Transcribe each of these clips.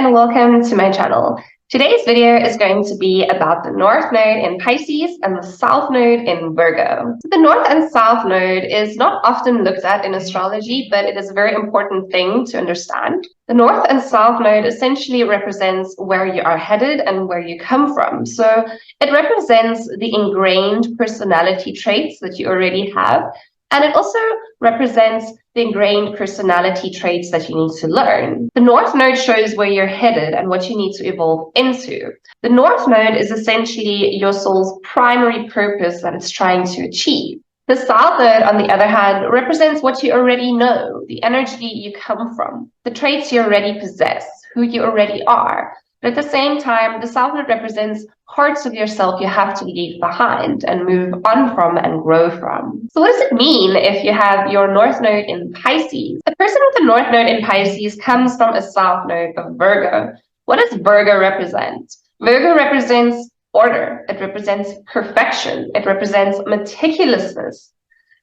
and welcome to my channel. Today's video is going to be about the North Node in Pisces and the South Node in Virgo. The North and South Node is not often looked at in astrology, but it is a very important thing to understand. The North and South Node essentially represents where you are headed and where you come from. So it represents the ingrained personality traits that you already have. And it also represents the ingrained personality traits that you need to learn. The North Node shows where you're headed and what you need to evolve into. The North Node is essentially your soul's primary purpose that it's trying to achieve. The South Node, on the other hand, represents what you already know, the energy you come from, the traits you already possess, who you already are. But at the same time, the South Node represents parts of yourself you have to leave behind and move on from and grow from. So what does it mean if you have your North Node in Pisces? A person with a North Node in Pisces comes from a South Node of Virgo. What does Virgo represent? Virgo represents order. It represents perfection. It represents meticulousness.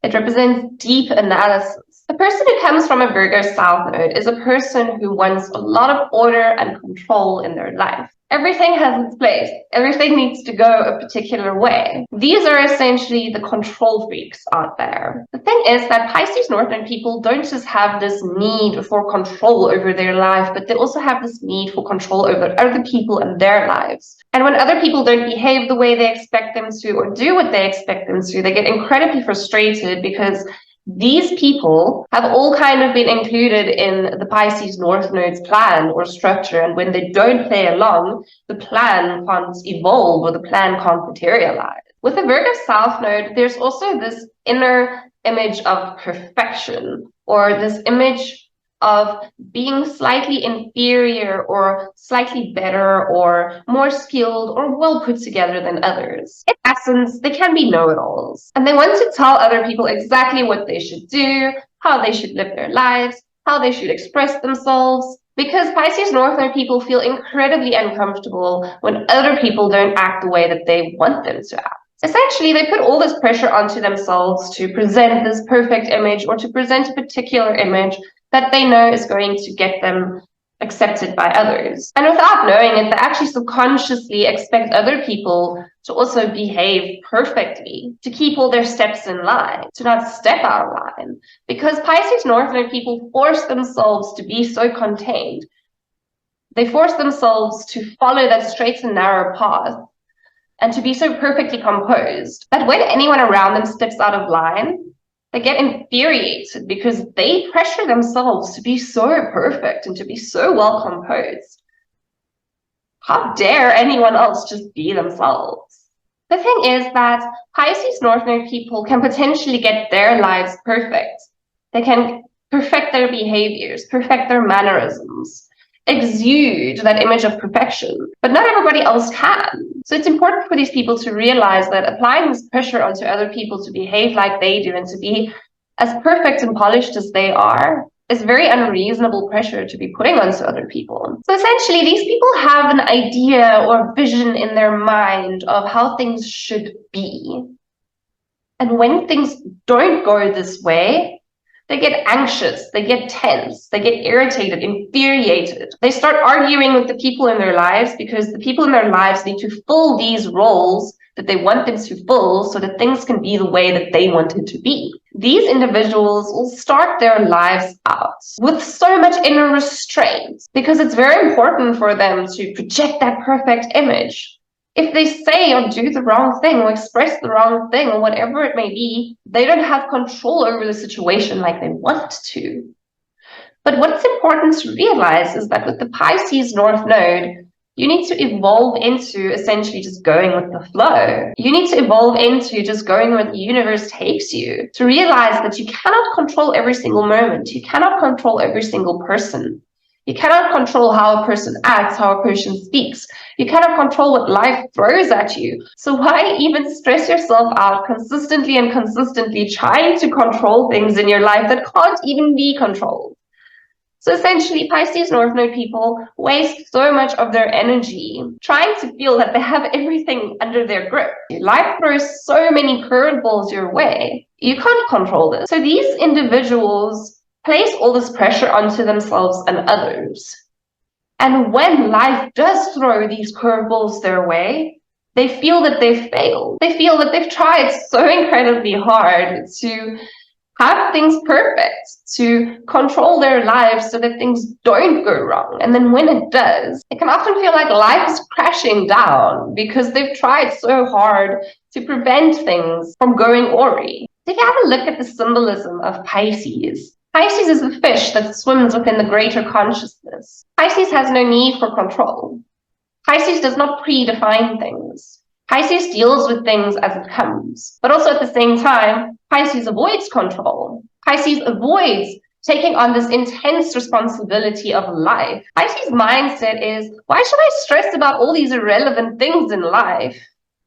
It represents deep analysis. A person who comes from a Virgo South Node is a person who wants a lot of order and control in their life. Everything has its place. Everything needs to go a particular way. These are essentially the control freaks out there. The thing is that Pisces North Node people don't just have this need for control over their life, but they also have this need for control over other people and their lives. And when other people don't behave the way they expect them to or do what they expect them to, they get incredibly frustrated because these people have all kind of been included in the Pisces North Node's plan or structure, and when they don't play along, the plan can't evolve or the plan can't materialize. With the Virgo South Node, there's also this inner image of perfection, or this image of being slightly inferior or slightly better or more skilled or well put together than others. In essence, they can be know-it-alls, and they want to tell other people exactly what they should do, how they should live their lives, how they should express themselves, because Pisces North Node people feel incredibly uncomfortable when other people don't act the way that they want them to act. Essentially, they put all this pressure onto themselves to present this perfect image or to present a particular image that they know is going to get them accepted by others. And without knowing it, they actually subconsciously expect other people to also behave perfectly, to keep all their steps in line, to not step out of line. Because Pisces North Node people force themselves to be so contained. They force themselves to follow that straight and narrow path and to be so perfectly composed that when anyone around them steps out of line, they get infuriated because they pressure themselves to be so perfect and to be so well composed. How dare anyone else just be themselves? The thing is that Pisces North Node people can potentially get their lives perfect. They can perfect their behaviors, perfect their mannerisms, exude that image of perfection, but not everybody else can. So it's important for these people to realize that applying this pressure onto other people to behave like they do and to be as perfect and polished as they are is very unreasonable pressure to be putting onto other people. So essentially, these people have an idea or vision in their mind of how things should be. And when things don't go this way, they get anxious, they get tense, they get irritated, infuriated. They start arguing with the people in their lives because the people in their lives need to fill these roles that they want them to fill so that things can be the way that they want it to be. These individuals will start their lives out with so much inner restraint because it's very important for them to project that perfect image. If they say or do the wrong thing or express the wrong thing or whatever it may be, they don't have control over the situation like they want to. But what's important to realize is that with the Pisces North Node, you need to evolve into essentially just going with the flow. You need to evolve into just going where the universe takes you, to realize that you cannot control every single moment. You cannot control every single person. You cannot control how a person acts, how a person speaks. You cannot control what life throws at you. So why even stress yourself out consistently and consistently trying to control things in your life that can't even be controlled? So essentially, Pisces North Node people waste so much of their energy trying to feel that they have everything under their grip. Life throws so many curveballs your way. You can't control this. So these individuals place all this pressure onto themselves and others. And when life does throw these curveballs their way, they feel that they've failed. They feel that they've tried so incredibly hard to have things perfect, to control their lives so that things don't go wrong. And then when it does, it can often feel like life is crashing down because they've tried so hard to prevent things from going awry. If you have a look at the symbolism of Pisces, Pisces is the fish that swims within the greater consciousness. Pisces has no need for control. Pisces does not predefine things. Pisces deals with things as it comes, but also at the same time, Pisces avoids control. Pisces avoids taking on this intense responsibility of life. Pisces' mindset is, why should I stress about all these irrelevant things in life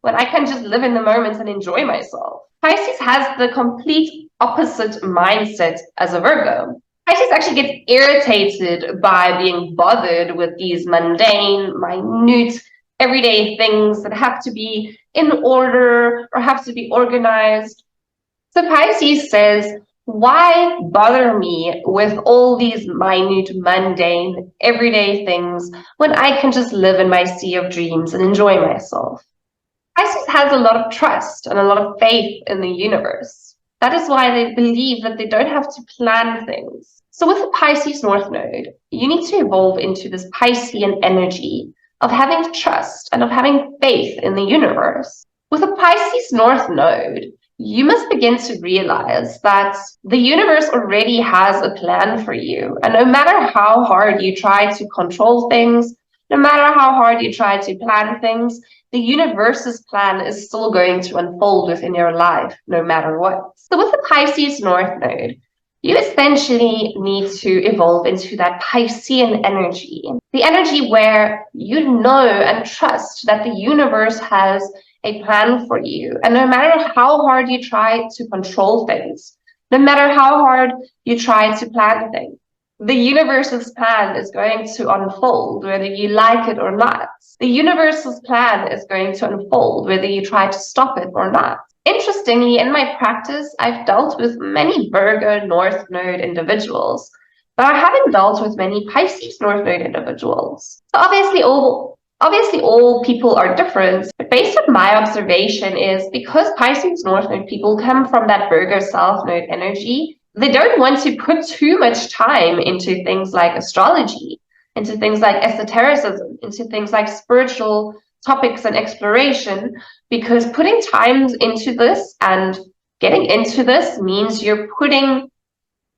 when I can just live in the moment and enjoy myself? Pisces has the complete opposite mindset as a Virgo. Pisces actually gets irritated by being bothered with these mundane, minute, everyday things that have to be in order or have to be organized. So Pisces says, why bother me with all these minute, mundane, everyday things when I can just live in my sea of dreams and enjoy myself? Pisces has a lot of trust and a lot of faith in the universe. That is why they believe that they don't have to plan things. So with the Pisces North Node, you need to evolve into this Piscean energy of having trust and of having faith in the universe. With a Pisces North Node, you must begin to realize that the universe already has a plan for you. And no matter how hard you try to control things, no matter how hard you try to plan things, the universe's plan is still going to unfold within your life, no matter what. So with the Pisces North Node, you essentially need to evolve into that Piscean energy, the energy where you know and trust that the universe has a plan for you. And no matter how hard you try to control things, no matter how hard you try to plan things, the universe's plan is going to unfold whether you like it or not. The universe's plan is going to unfold whether you try to stop it or not. Interestingly, in my practice, I've dealt with many Virgo North Node individuals, but I haven't dealt with many Pisces North Node individuals. So obviously all people are different, but based on my observation is because Pisces North Node people come from that Virgo South Node energy, they don't want to put too much time into things like astrology, into things like esotericism, into things like spiritual topics and exploration, because putting time into this and getting into this means you're putting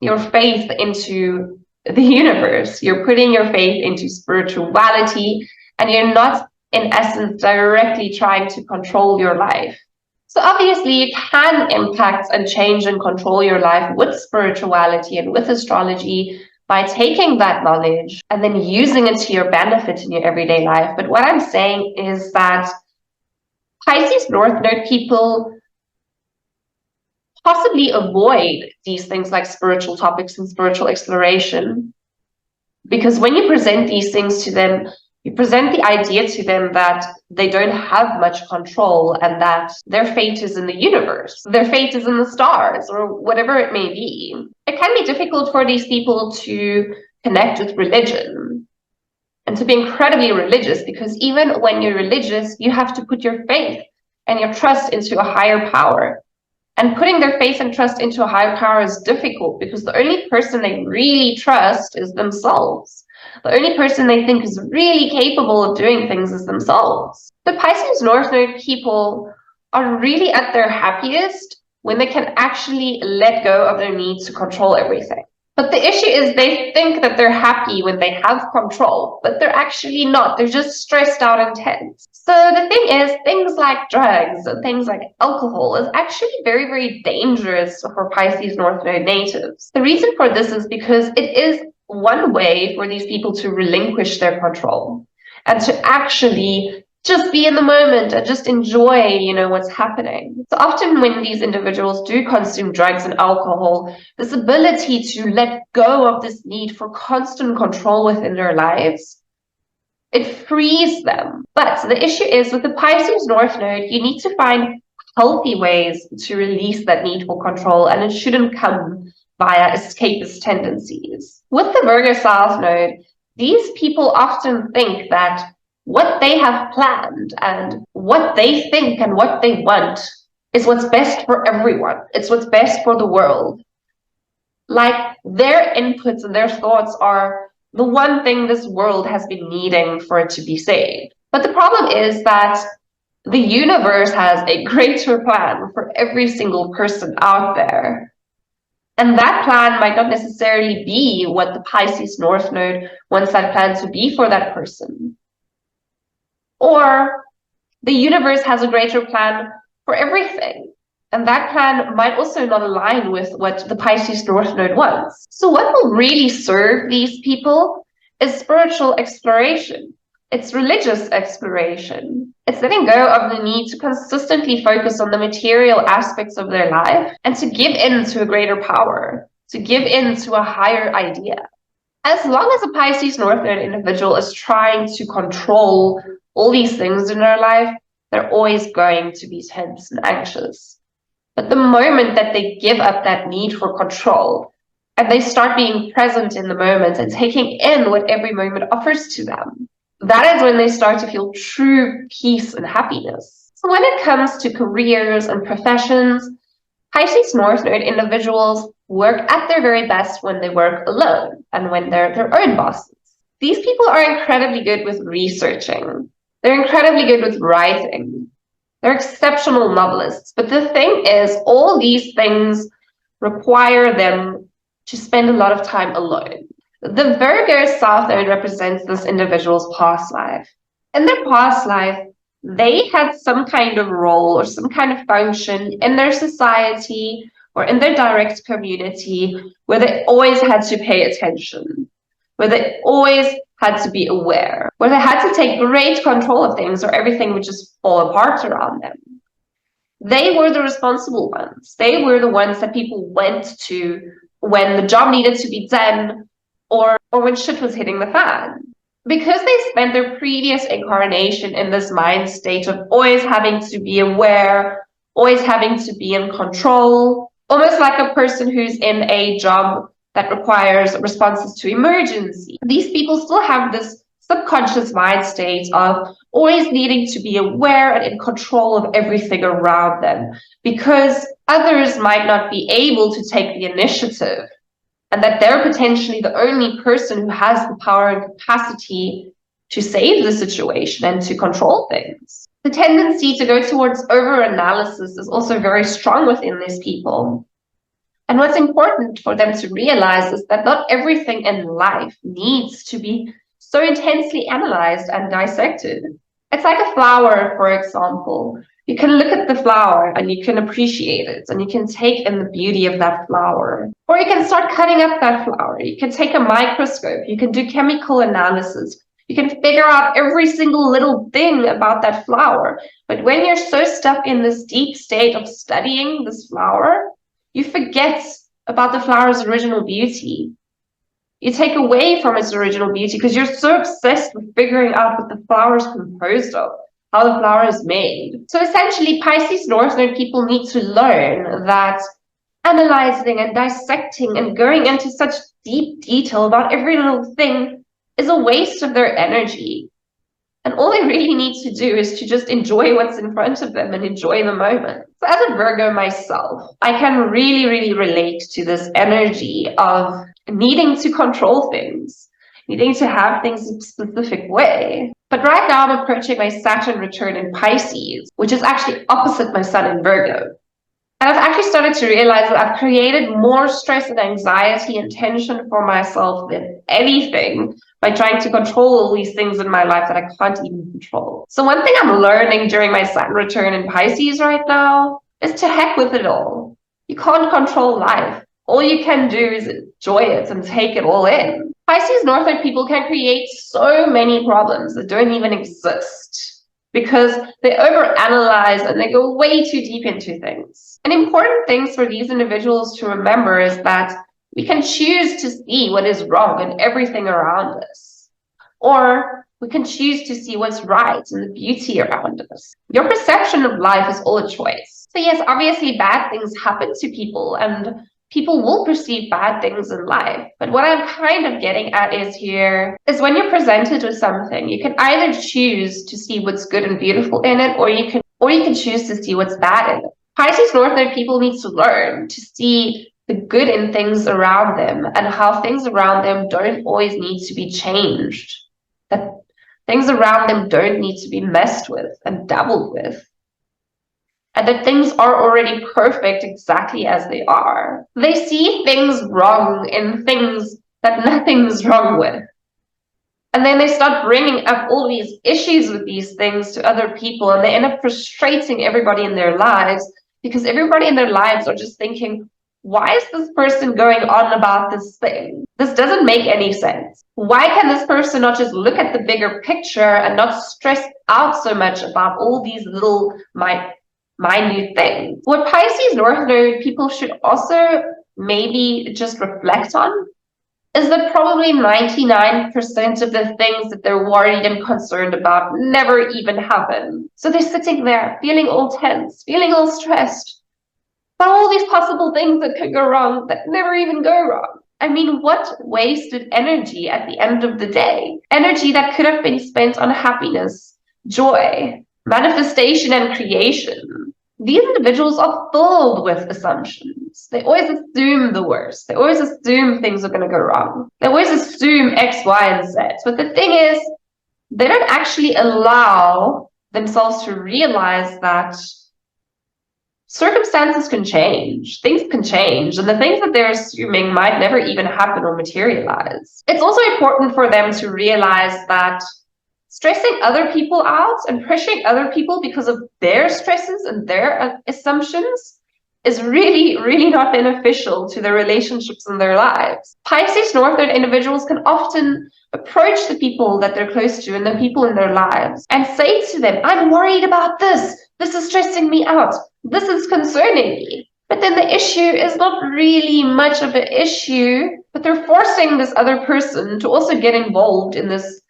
your faith into the universe, you're putting your faith into spirituality, and you're not, in essence, directly trying to control your life. So obviously you can impact and change and control your life with spirituality and with astrology by taking that knowledge and then using it to your benefit in your everyday life. But what I'm saying is that Pisces North Node people possibly avoid these things like spiritual topics and spiritual exploration, because when you present these things to them, you present the idea to them that they don't have much control and that their fate is in the universe, their fate is in the stars, or whatever it may be. It can be difficult for these people to connect with religion and to be incredibly religious, because even when you're religious, you have to put your faith and your trust into a higher power. And putting their faith and trust into a higher power is difficult because the only person they really trust is themselves. The only person they think is really capable of doing things is themselves. The Pisces North Node people are really at their happiest when they can actually let go of their need to control everything. But the issue is they think that they're happy when they have control, but they're actually not. They're just stressed out and tense. So the thing is, things like drugs and things like alcohol is actually very, very dangerous for Pisces North Node natives. The reason for this is because it is one way for these people to relinquish their control and to actually just be in the moment and just enjoy, what's happening. So often when these individuals do consume drugs and alcohol, this ability to let go of this need for constant control within their lives, it frees them. But the issue is with the Pisces North Node, you need to find healthy ways to release that need for control, and it shouldn't come via escapist tendencies. With the Virgo South Node, These people often think that what they have planned and what they think and what they want is what's best for everyone. It's what's best for the world. Like their inputs and their thoughts are the one thing this world has been needing for it to be saved. But the problem is that the universe has a greater plan for every single person out there. And that plan might not necessarily be what the Pisces North Node wants that plan to be for that person. Or the universe has a greater plan for everything. And that plan might also not align with what the Pisces North Node wants. So what will really serve these people is spiritual exploration. It's religious exploration. It's letting go of the need to consistently focus on the material aspects of their life and to give in to a greater power, to give in to a higher idea. As long as a Pisces North Node individual is trying to control all these things in their life, they're always going to be tense and anxious. But the moment that they give up that need for control and they start being present in the moment and taking in what every moment offers to them, that is when they start to feel true peace and happiness. So when it comes to careers and professions, Pisces North Node individuals work at their very best when they work alone and when they're their own bosses. These people are incredibly good with researching. They're incredibly good with writing. They're exceptional novelists. But the thing is, all these things require them to spend a lot of time alone. The Virgo South Node represents this individual's past life. In their past life, they had some kind of role or some kind of function in their society or in their direct community where they always had to pay attention, where they always had to be aware, where they had to take great control of things or everything would just fall apart around them. They were the responsible ones. They were the ones that people went to when the job needed to be done or when shit was hitting the fan. Because they spent their previous incarnation in this mind state of always having to be aware, always having to be in control, almost like a person who's in a job that requires responses to emergency. These people still have this subconscious mind state of always needing to be aware and in control of everything around them because others might not be able to take the initiative and that they're potentially the only person who has the power and capacity to save the situation and to control things. The tendency to go towards over-analysis is also very strong within these people. And what's important for them to realize is that not everything in life needs to be so intensely analyzed and dissected. It's like a flower, for example. You can look at the flower and you can appreciate it and you can take in the beauty of that flower. Or you can start cutting up that flower. You can take a microscope. You can do chemical analysis. You can figure out every single little thing about that flower. But when you're so stuck in this deep state of studying this flower, you forget about the flower's original beauty. You take away from its original beauty because you're so obsessed with figuring out what the flower is composed of, how the flower is made. So essentially, Pisces North Node people need to learn that analyzing and dissecting and going into such deep detail about every little thing is a waste of their energy. And all they really need to do is to just enjoy what's in front of them and enjoy the moment. So as a Virgo myself, I can really, really relate to this energy of needing to control things, needing to have things a specific way. But right now I'm approaching my Saturn return in Pisces, which is actually opposite my Sun in Virgo. And I've actually started to realize that I've created more stress and anxiety and tension for myself than anything by trying to control all these things in my life that I can't even control. So one thing I'm learning during my Saturn return in Pisces right now is to heck with it all. You can't control life. All you can do is enjoy it and take it all in. Pisces North Node people can create so many problems that don't even exist because they overanalyze and they go way too deep into things. An important thing for these individuals to remember is that we can choose to see what is wrong in everything around us, or we can choose to see what's right and the beauty around us. Your perception of life is all a choice. So yes, obviously bad things happen to people, and people will perceive bad things in life. But what I'm kind of getting at is when you're presented with something, you can either choose to see what's good and beautiful in it, or you can choose to see what's bad in it. Pisces North Node people need to learn to see the good in things around them, and how things around them don't always need to be changed. That things around them don't need to be messed with and dabbled with. And that things are already perfect exactly as they are. They see things wrong in things that nothing's wrong with. And then they start bringing up all these issues with these things to other people, and they end up frustrating everybody in their lives, because everybody in their lives are just thinking, why is this person going on about this thing? This doesn't make any sense. Why can this person not just look at the bigger picture and not stress out so much about all these little minute things? What Pisces North Node people should also maybe just reflect on is that probably 99% of the things that they're worried and concerned about never even happen. So they're sitting there feeling all tense, feeling all stressed about all these possible things that could go wrong that never even go wrong. I mean, what wasted energy at the end of the day? Energy that could have been spent on happiness, joy, manifestation, and creation. These individuals are filled with assumptions. They always assume the worst. They always assume things are going to go wrong. They always assume X, Y, and Z. But the thing is, they don't actually allow themselves to realize that circumstances can change, things can change, and the things that they're assuming might never even happen or materialize. It's also important for them to realize that stressing other people out and pressuring other people because of their stresses and their assumptions is really, really not beneficial to their relationships in their lives. Pisces North Node individuals can often approach the people that they're close to and the people in their lives and say to them, I'm worried about this. This is stressing me out. This is concerning me. But then the issue is not really much of an issue, but they're forcing this other person to also get involved in this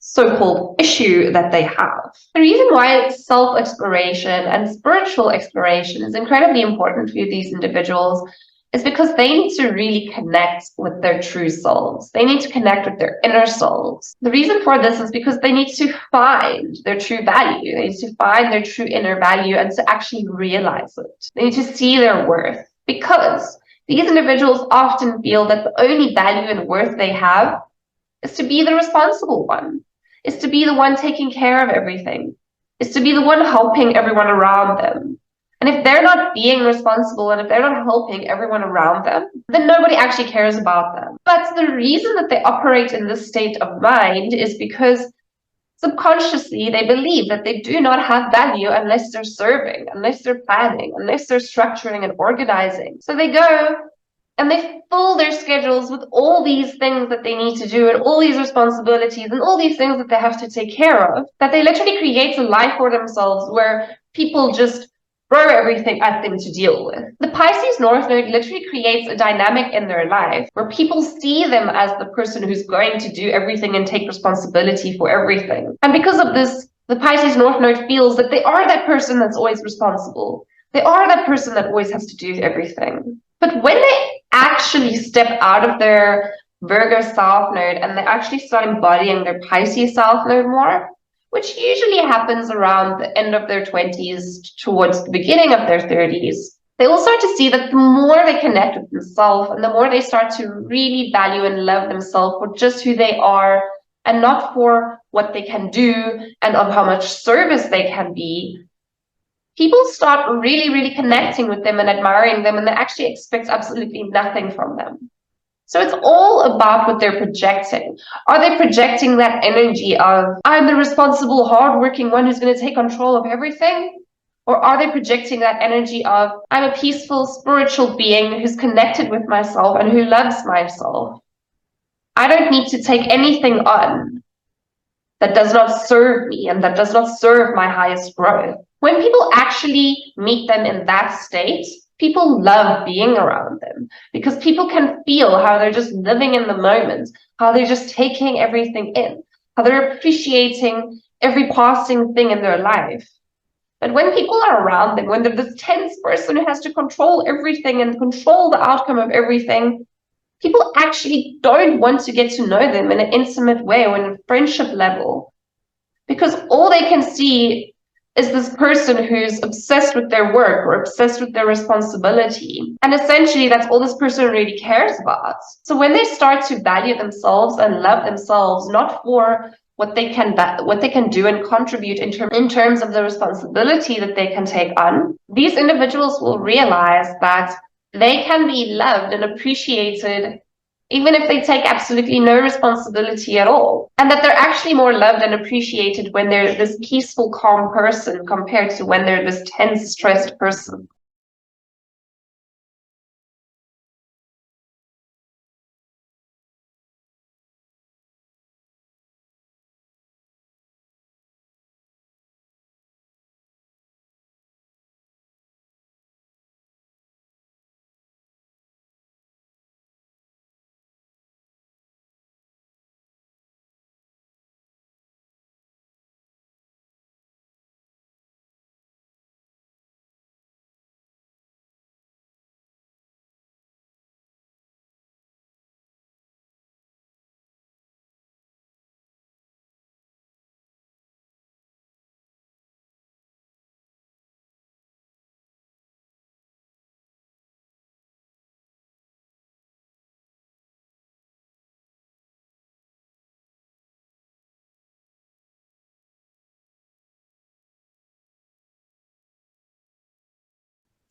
so-called issue that they have. The reason why self-exploration and spiritual exploration is incredibly important for these individuals is because they need to really connect with their true selves. They need to connect with their inner selves. The reason for this is because they need to find their true value. They need to find their true inner value and to actually realize it. They need to see their worth, because these individuals often feel that the only value and worth they have is to be the responsible one, is to be the one taking care of everything, is to be the one helping everyone around them. And if they're not being responsible and if they're not helping everyone around them, then nobody actually cares about them. But the reason that they operate in this state of mind is because subconsciously they believe that they do not have value unless they're serving, unless they're planning, unless they're structuring and organizing. So they go and they fill their schedules with all these things that they need to do and all these responsibilities and all these things that they have to take care of, that they literally create a life for themselves where people just throw everything at them to deal with. The Pisces North Node literally creates a dynamic in their life where people see them as the person who's going to do everything and take responsibility for everything. And because of this, the Pisces North Node feels that they are that person that's always responsible. They are that person that always has to do everything. But when they actually step out of their Virgo South Node and they actually start embodying their Pisces South Node more, which usually happens around the end of their 20s towards the beginning of their 30s, they will start to see that the more they connect with themselves and the more they start to really value and love themselves for just who they are and not for what they can do and of how much service they can be, people start really, really connecting with them and admiring them, and they actually expect absolutely nothing from them. So it's all about what they're projecting. Are they projecting that energy of, I'm the responsible, hardworking one who's going to take control of everything? Or are they projecting that energy of, I'm a peaceful, spiritual being who's connected with myself and who loves myself? I don't need to take anything on that does not serve me and that does not serve my highest growth. When people actually meet them in that state, people love being around them because people can feel how they're just living in the moment, how they're just taking everything in, how they're appreciating every passing thing in their life. But when people are around them, when they're this tense person who has to control everything and control the outcome of everything, people actually don't want to get to know them in an intimate way or in a friendship level, because all they can see is this person who's obsessed with their work or obsessed with their responsibility. And essentially, that's all this person really cares about. So when they start to value themselves and love themselves, not for what they can do and contribute in terms of the responsibility that they can take on, these individuals will realize that they can be loved and appreciated even if they take absolutely no responsibility at all. And that they're actually more loved and appreciated when they're this peaceful, calm person compared to when they're this tense, stressed person.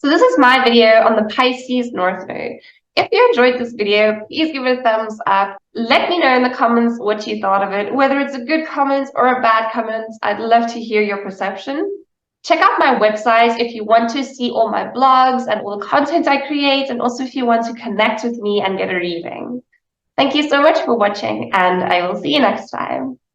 So this is my video on the Pisces North Node. If you enjoyed this video, please give it a thumbs up. Let me know in the comments what you thought of it, whether it's a good comment or a bad comment. I'd love to hear your perception. Check out my website if you want to see all my blogs and all the content I create, and also if you want to connect with me and get a reading. Thank you so much for watching, and I will see you next time.